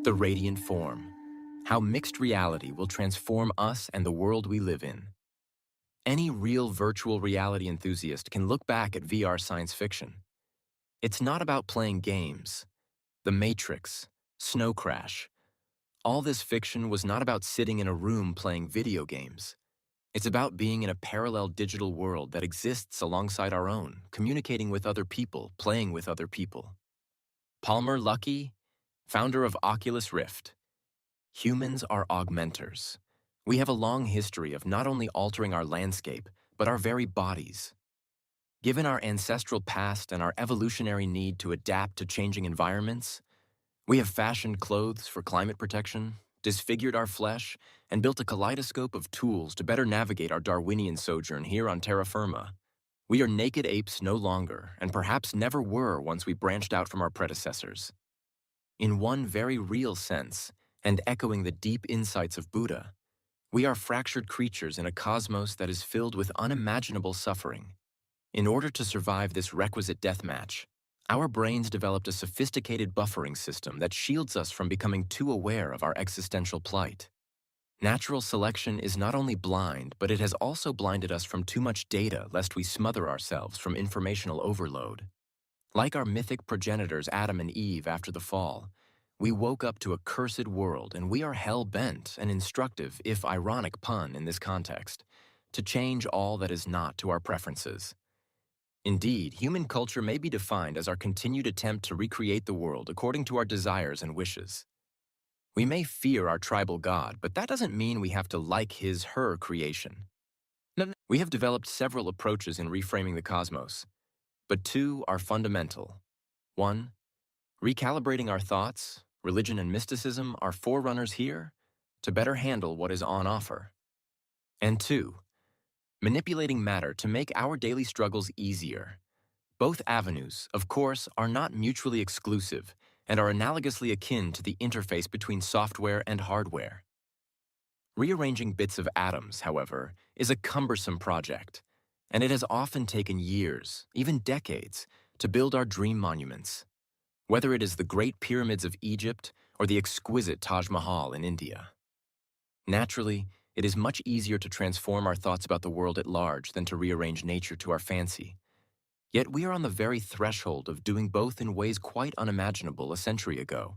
The radiant form. How mixed reality will transform us and the world we live in. Any real virtual reality enthusiast can look back at VR science fiction. It's not about playing games. The Matrix, Snow Crash. All this fiction was not about sitting in a room playing video games. It's about being in a parallel digital world that exists alongside our own, communicating with other people, playing with other people. Palmer Luckey, founder of Oculus Rift. Humans are augmenters. We have a long history of not only altering our landscape, but our very bodies. Given our ancestral past and our evolutionary need to adapt to changing environments, we have fashioned clothes for climate protection, disfigured our flesh, and built a kaleidoscope of tools to better navigate our Darwinian sojourn here on terra firma. We are naked apes no longer, and perhaps never were once we branched out from our predecessors. In one very real sense, and echoing the deep insights of Buddha, we are fractured creatures in a cosmos that is filled with unimaginable suffering. In order to survive this requisite deathmatch, our brains developed a sophisticated buffering system that shields us from becoming too aware of our existential plight. Natural selection is not only blind, but it has also blinded us from too much data lest we smother ourselves from informational overload. Like our mythic progenitors Adam and Eve after the fall, we woke up to a cursed world, and we are hell-bent, an instructive, if ironic pun in this context, to change all that is not to our preferences. Indeed, human culture may be defined as our continued attempt to recreate the world according to our desires and wishes. We may fear our tribal god, but that doesn't mean we have to like his/her creation. We have developed several approaches in reframing the cosmos, but two are fundamental. One, recalibrating our thoughts. Religion and mysticism are forerunners here to better handle what is on offer. And two, manipulating matter to make our daily struggles easier. Both avenues, of course, are not mutually exclusive and are analogously akin to the interface between software and hardware. Rearranging bits of atoms, however, is a cumbersome project, and it has often taken years, even decades, to build our dream monuments. Whether it is the Great Pyramids of Egypt or the exquisite Taj Mahal in India. Naturally, it is much easier to transform our thoughts about the world at large than to rearrange nature to our fancy. Yet we are on the very threshold of doing both in ways quite unimaginable a century ago.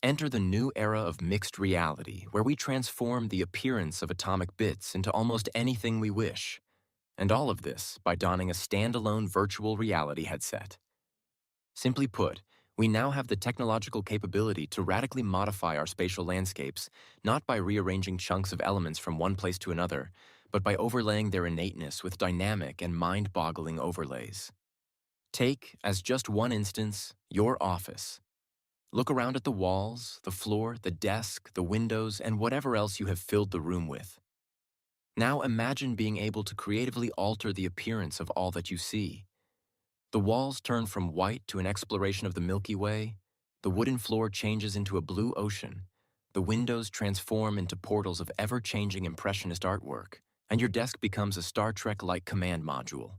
Enter the new era of mixed reality, where we transform the appearance of atomic bits into almost anything we wish. And all of this by donning a standalone virtual reality headset. Simply put, we now have the technological capability to radically modify our spatial landscapes, not by rearranging chunks of elements from one place to another, but by overlaying their innateness with dynamic and mind-boggling overlays. Take, as just one instance, your office. Look around at the walls, the floor, the desk, the windows, and whatever else you have filled the room with. Now imagine being able to creatively alter the appearance of all that you see. The walls turn from white to an exploration of the Milky Way, the wooden floor changes into a blue ocean, the windows transform into portals of ever-changing impressionist artwork, and your desk becomes a Star Trek-like command module.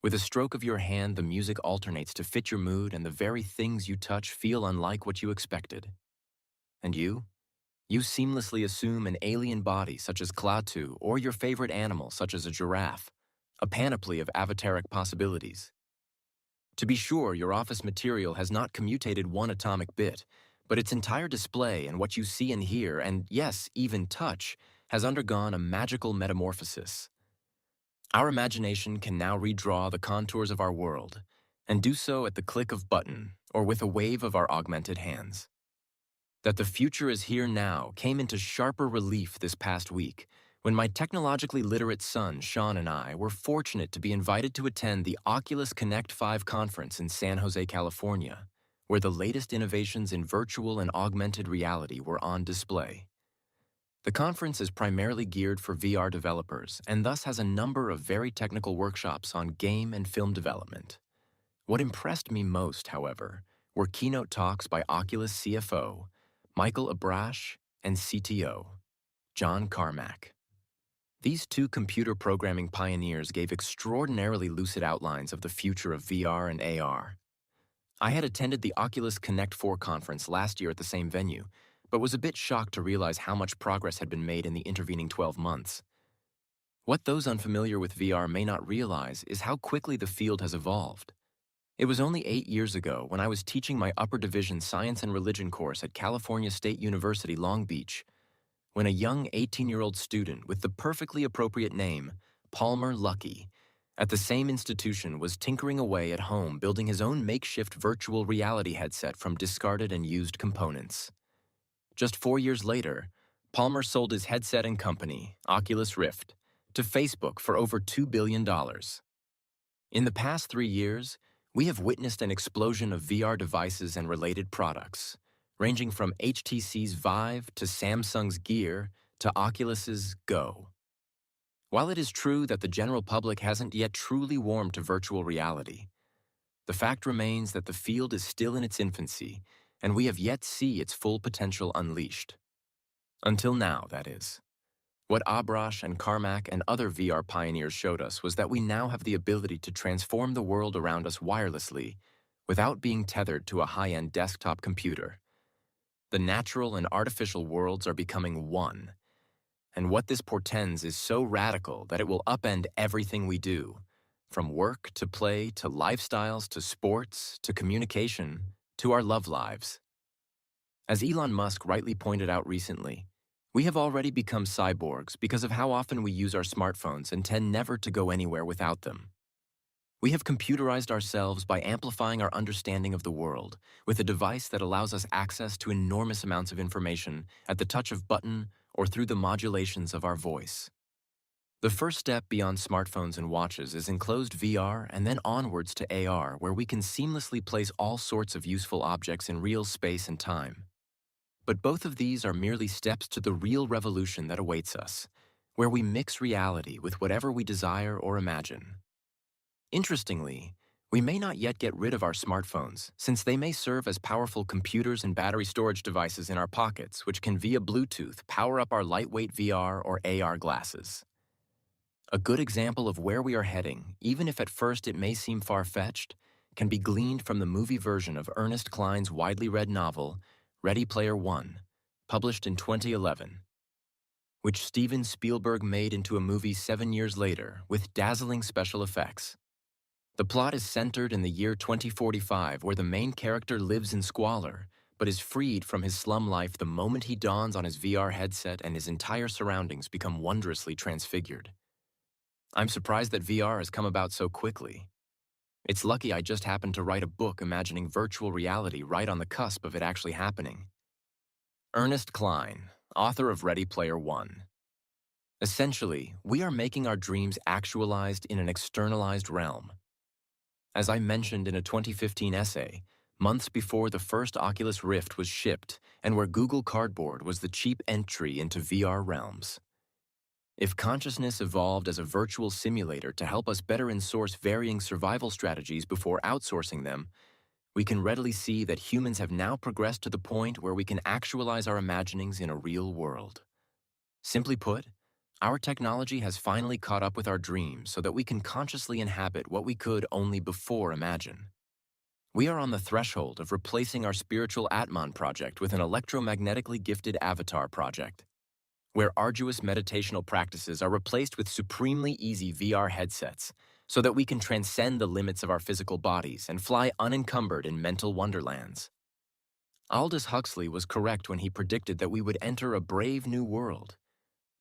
With a stroke of your hand, the music alternates to fit your mood, and the very things you touch feel unlike what you expected. And you? You seamlessly assume an alien body such as Klaatu, or your favorite animal such as a giraffe, a panoply of avataric possibilities. To be sure, your office material has not commutated one atomic bit, but its entire display and what you see and hear, and yes, even touch, has undergone a magical metamorphosis. Our imagination can now redraw the contours of our world, and do so at the click of button or with a wave of our augmented hands. That the future is here now came into sharper relief this past week, when my technologically literate son, Sean, and I were fortunate to be invited to attend the Oculus Connect Conference in San Jose, California, where the latest innovations in virtual and augmented reality were on display. The conference is primarily geared for VR developers and thus has a number of very technical workshops on game and film development. What impressed me most, however, were keynote talks by Oculus CFO, Michael Abrash, and CTO, John Carmack. These two computer programming pioneers gave extraordinarily lucid outlines of the future of VR and AR. I had attended the Oculus Connect conference last year at the same venue, but was a bit shocked to realize how much progress had been made in the intervening 12 months. What those unfamiliar with VR may not realize is how quickly the field has evolved. It was only 8 years ago when I was teaching my upper division science and religion course at California State University, Long Beach, when a young 18-year-old student with the perfectly appropriate name, Palmer Luckey, at the same institution was tinkering away at home building his own makeshift virtual reality headset from discarded and used components. Just 4 years later, Palmer sold his headset and company, Oculus Rift, to Facebook for over $2 billion. In the past 3 years, we have witnessed an explosion of VR devices and related products, ranging from HTC's Vive to Samsung's Gear to Oculus's Go. While it is true that the general public hasn't yet truly warmed to virtual reality, the fact remains that the field is still in its infancy, and we have yet to see its full potential unleashed. Until now, that is. What Abrash and Carmack and other VR pioneers showed us was that we now have the ability to transform the world around us wirelessly without being tethered to a high-end desktop computer. The natural and artificial worlds are becoming one, and what this portends is so radical that it will upend everything we do, from work to play to lifestyles to sports to communication to our love lives. As Elon Musk rightly pointed out recently, we have already become cyborgs because of how often we use our smartphones and tend never to go anywhere without them. We have computerized ourselves by amplifying our understanding of the world with a device that allows us access to enormous amounts of information at the touch of button or through the modulations of our voice. The first step beyond smartphones and watches is enclosed VR and then onwards to AR, where we can seamlessly place all sorts of useful objects in real space and time. But both of these are merely steps to the real revolution that awaits us, where we mix reality with whatever we desire or imagine. Interestingly, we may not yet get rid of our smartphones, since they may serve as powerful computers and battery storage devices in our pockets, which can via Bluetooth power up our lightweight VR or AR glasses. A good example of where we are heading, even if at first it may seem far-fetched, can be gleaned from the movie version of Ernest Cline's widely read novel, Ready Player One, published in 2011, which Steven Spielberg made into a movie 7 years later with dazzling special effects. The plot is centered in the year 2045, where the main character lives in squalor, but is freed from his slum life the moment he dons on his VR headset and his entire surroundings become wondrously transfigured. I'm surprised that VR has come about so quickly. It's lucky I just happened to write a book imagining virtual reality right on the cusp of it actually happening. Ernest Cline, author of Ready Player One. Essentially, we are making our dreams actualized in an externalized realm. As I mentioned in a 2015 essay, months before the first Oculus Rift was shipped and where Google Cardboard was the cheap entry into VR realms. If consciousness evolved as a virtual simulator to help us better ensource varying survival strategies before outsourcing them, we can readily see that humans have now progressed to the point where we can actualize our imaginings in a real world. Simply put, our technology has finally caught up with our dreams so that we can consciously inhabit what we could only before imagine. We are on the threshold of replacing our spiritual Atman project with an electromagnetically gifted avatar project, where arduous meditational practices are replaced with supremely easy VR headsets so that we can transcend the limits of our physical bodies and fly unencumbered in mental wonderlands. Aldous Huxley was correct when he predicted that we would enter a brave new world,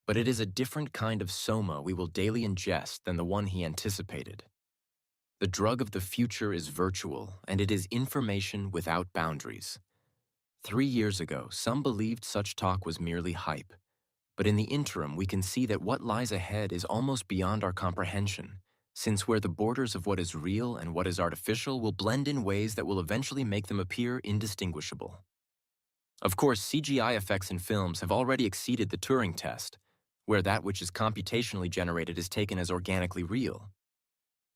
but it is a different kind of soma we will daily ingest than the one he anticipated. The drug of the future is virtual, and it is information without boundaries. 3 years ago, some believed such talk was merely hype, but in the interim we can see that what lies ahead is almost beyond our comprehension, since where the borders of what is real and what is artificial will blend in ways that will eventually make them appear indistinguishable. Of course, CGI effects in films have already exceeded the Turing test, where that which is computationally generated is taken as organically real.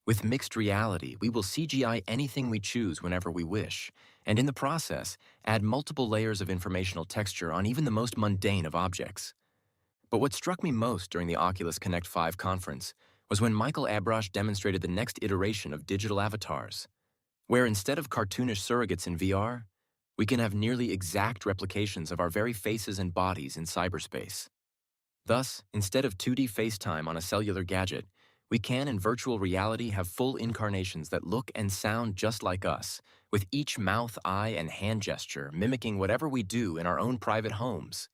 With mixed reality, we will CGI anything we choose whenever we wish, and in the process, add multiple layers of informational texture on even the most mundane of objects. But what struck me most during the Oculus Connect 5 conference was when Michael Abrash demonstrated the next iteration of digital avatars, where instead of cartoonish surrogates in VR, we can have nearly exact replications of our very faces and bodies in cyberspace. Thus, instead of 2D FaceTime on a cellular gadget, we can in virtual reality have full incarnations that look and sound just like us, with each mouth, eye, and hand gesture mimicking whatever we do in our own private homes,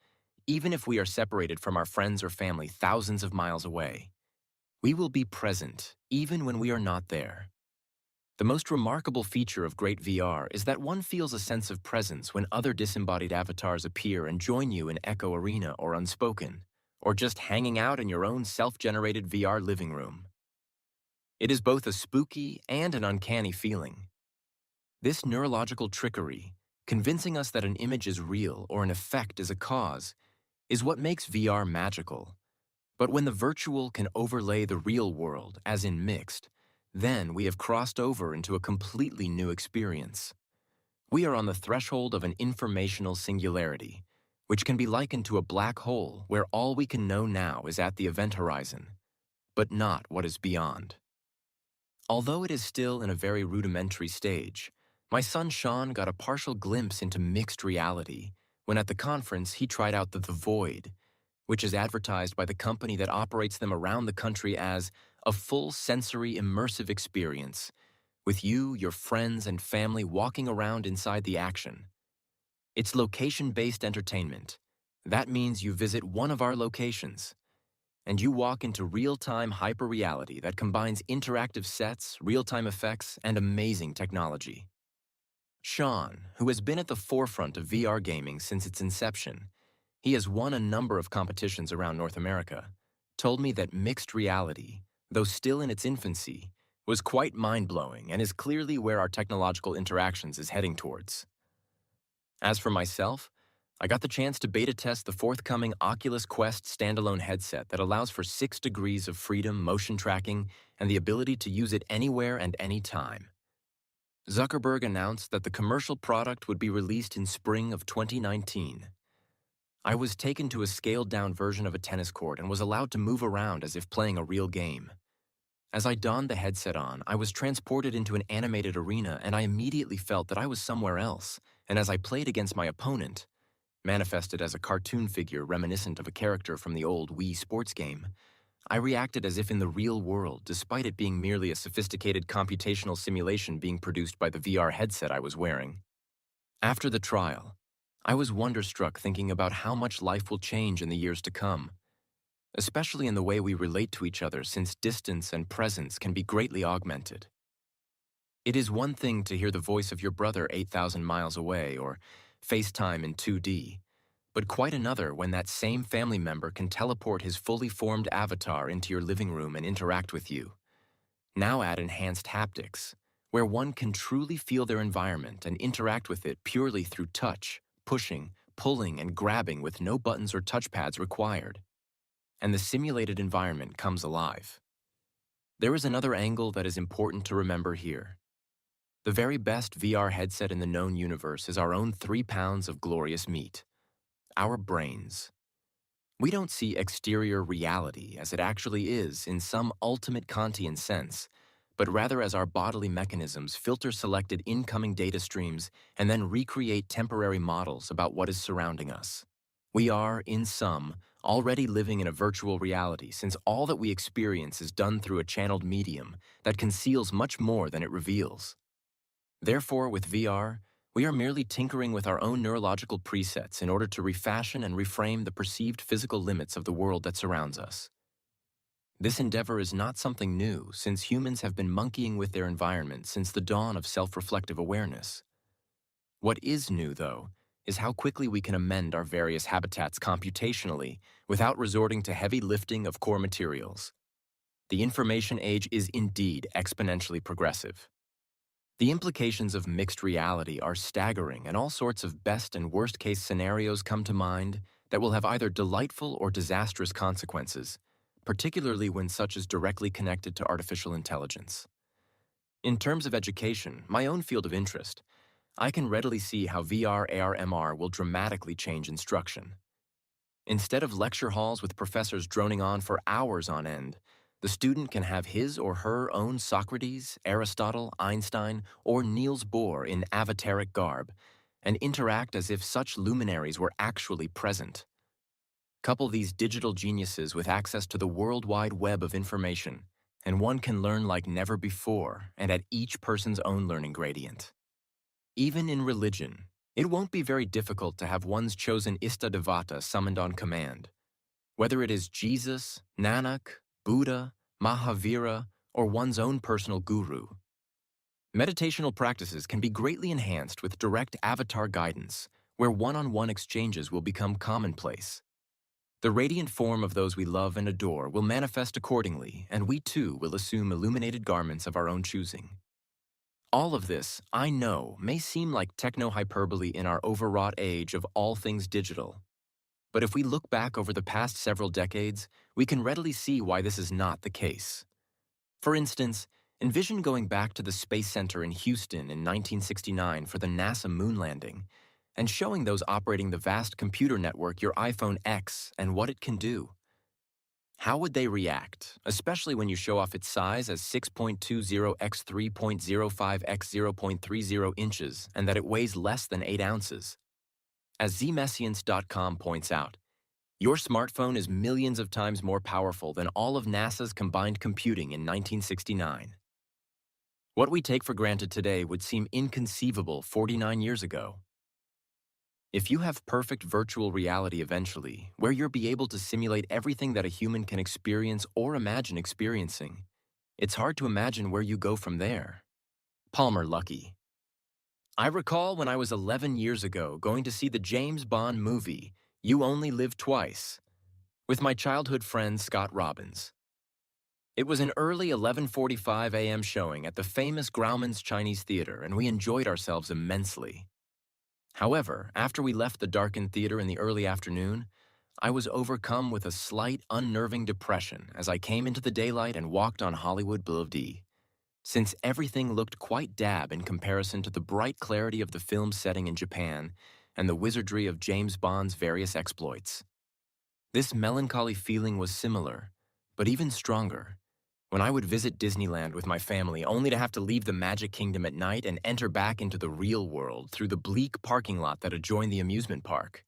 even if we are separated from our friends or family thousands of miles away. We will be present, even when we are not there. The most remarkable feature of great VR is that one feels a sense of presence when other disembodied avatars appear and join you in Echo Arena or Unspoken, or just hanging out in your own self-generated VR living room. It is both a spooky and an uncanny feeling. This neurological trickery, convincing us that an image is real or an effect is a cause, is what makes VR magical. But when the virtual can overlay the real world, as in mixed, then we have crossed over into a completely new experience. We are on the threshold of an informational singularity, which can be likened to a black hole where all we can know now is at the event horizon, but not what is beyond. Although it is still in a very rudimentary stage, my son Sean got a partial glimpse into mixed reality when at the conference he tried out the Void, which is advertised by the company that operates them around the country as a full sensory immersive experience, with you, your friends, and family walking around inside the action. It's location-based entertainment. That means you visit one of our locations, and you walk into real-time hyper-reality that combines interactive sets, real-time effects, and amazing technology. Sean, who has been at the forefront of VR gaming since its inception, he has won a number of competitions around North America, told me that mixed reality, though still in its infancy, was quite mind-blowing and is clearly where our technological interactions is heading towards. As for myself, I got the chance to beta test the forthcoming Oculus Quest standalone headset that allows for 6 degrees of freedom, motion tracking, and the ability to use it anywhere and anytime. Zuckerberg announced that the commercial product would be released in spring of 2019. I was taken to a scaled-down version of a tennis court and was allowed to move around as if playing a real game. As I donned the headset on, I was transported into an animated arena and I immediately felt that I was somewhere else, and as I played against my opponent, manifested as a cartoon figure reminiscent of a character from the old Wii sports game, I reacted as if in the real world, despite it being merely a sophisticated computational simulation being produced by the VR headset I was wearing. After the trial, I was wonderstruck thinking about how much life will change in the years to come, especially in the way we relate to each other since distance and presence can be greatly augmented. It is one thing to hear the voice of your brother 8,000 miles away or FaceTime in 2D, but quite another when that same family member can teleport his fully formed avatar into your living room and interact with you. Now add enhanced haptics, where one can truly feel their environment and interact with it purely through touch, pushing, pulling, and grabbing with no buttons or touchpads required. And the simulated environment comes alive. There is another angle that is important to remember here. The very best VR headset in the known universe is our own 3 pounds of glorious meat, our brains. We don't see exterior reality as it actually is in some ultimate Kantian sense, but rather as our bodily mechanisms filter selected incoming data streams and then recreate temporary models about what is surrounding us. We are, in sum, already living in a virtual reality since all that we experience is done through a channeled medium that conceals much more than it reveals. Therefore, with VR, we are merely tinkering with our own neurological presets in order to refashion and reframe the perceived physical limits of the world that surrounds us. This endeavor is not something new, since humans have been monkeying with their environment since the dawn of self-reflective awareness. What is new, though, is how quickly we can amend our various habitats computationally without resorting to heavy lifting of core materials. The information age is indeed exponentially progressive. The implications of mixed reality are staggering, and all sorts of best and worst case scenarios come to mind that will have either delightful or disastrous consequences, particularly when such is directly connected to artificial intelligence. In terms of education, my own field of interest, I can readily see how VR, AR, MR will dramatically change instruction. Instead of lecture halls with professors droning on for hours on end, the student can have his or her own Socrates, Aristotle, Einstein, or Niels Bohr in avataric garb, and interact as if such luminaries were actually present. Couple these digital geniuses with access to the World Wide Web of information, and one can learn like never before and at each person's own learning gradient. Even in religion, it won't be very difficult to have one's chosen Istadevata summoned on command. Whether it is Jesus, Nanak, Buddha, Mahavira, or one's own personal guru. Meditational practices can be greatly enhanced with direct avatar guidance, where one-on-one exchanges will become commonplace. The radiant form of those we love and adore will manifest accordingly, and we too will assume illuminated garments of our own choosing. All of this, I know, may seem like techno-hyperbole in our overwrought age of all things digital. But if we look back over the past several decades, we can readily see why this is not the case. For instance, envision going back to the Space Center in Houston in 1969 for the NASA moon landing, and showing those operating the vast computer network your iPhone X and what it can do. How would they react, especially when you show off its size as 6.20 x 3.05 x 0.30 inches and that it weighs less than 8 ounces? As zmessiance.com points out, your smartphone is millions of times more powerful than all of NASA's combined computing in 1969. What we take for granted today would seem inconceivable 49 years ago. If you have perfect virtual reality eventually, where you'll be able to simulate everything that a human can experience or imagine experiencing, it's hard to imagine where you go from there. Palmer Luckey. I recall when I was 11 years ago going to see the James Bond movie, You Only Live Twice, with my childhood friend Scott Robbins. It was an early 11:45 a.m. showing at the famous Grauman's Chinese Theater, and we enjoyed ourselves immensely. However, after we left the darkened theater in the early afternoon, I was overcome with a slight, unnerving depression as I came into the daylight and walked on Hollywood Boulevard, since everything looked quite dab in comparison to the bright clarity of the film setting in Japan and the wizardry of James Bond's various exploits. This melancholy feeling was similar, but even stronger, when I would visit Disneyland with my family only to have to leave the Magic Kingdom at night and enter back into the real world through the bleak parking lot that adjoined the amusement park.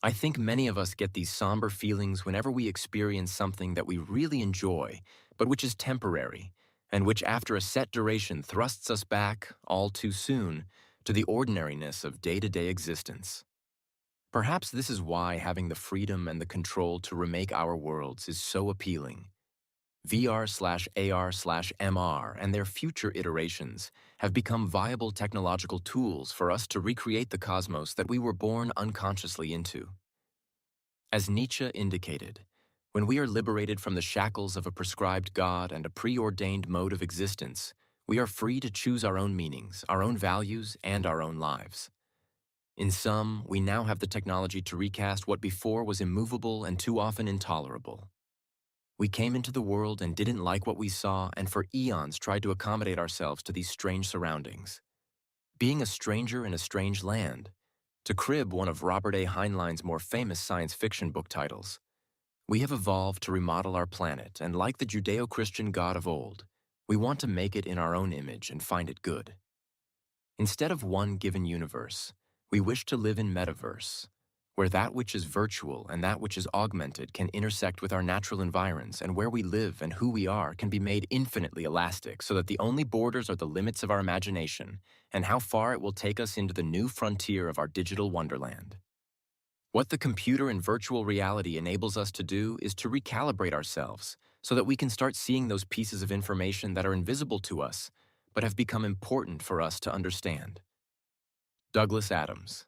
I think many of us get these somber feelings whenever we experience something that we really enjoy, but which is temporary, and which after a set duration thrusts us back, all too soon, to the ordinariness of day-to-day existence. Perhaps this is why having the freedom and the control to remake our worlds is so appealing. VR/AR/MR and their future iterations have become viable technological tools for us to recreate the cosmos that we were born unconsciously into. As Nietzsche indicated, when we are liberated from the shackles of a prescribed God and a preordained mode of existence, we are free to choose our own meanings, our own values, and our own lives. In sum, we now have the technology to recast what before was immovable and too often intolerable. We came into the world and didn't like what we saw, and for eons tried to accommodate ourselves to these strange surroundings. Being a stranger in a strange land, to crib one of Robert A. Heinlein's more famous science fiction book titles, we have evolved to remodel our planet, and like the Judeo-Christian God of old, we want to make it in our own image and find it good. Instead of one given universe, we wish to live in metaverse, where that which is virtual and that which is augmented can intersect with our natural environs, and where we live and who we are can be made infinitely elastic so that the only borders are the limits of our imagination and how far it will take us into the new frontier of our digital wonderland. What the computer and virtual reality enables us to do is to recalibrate ourselves so that we can start seeing those pieces of information that are invisible to us but have become important for us to understand. Douglas Adams.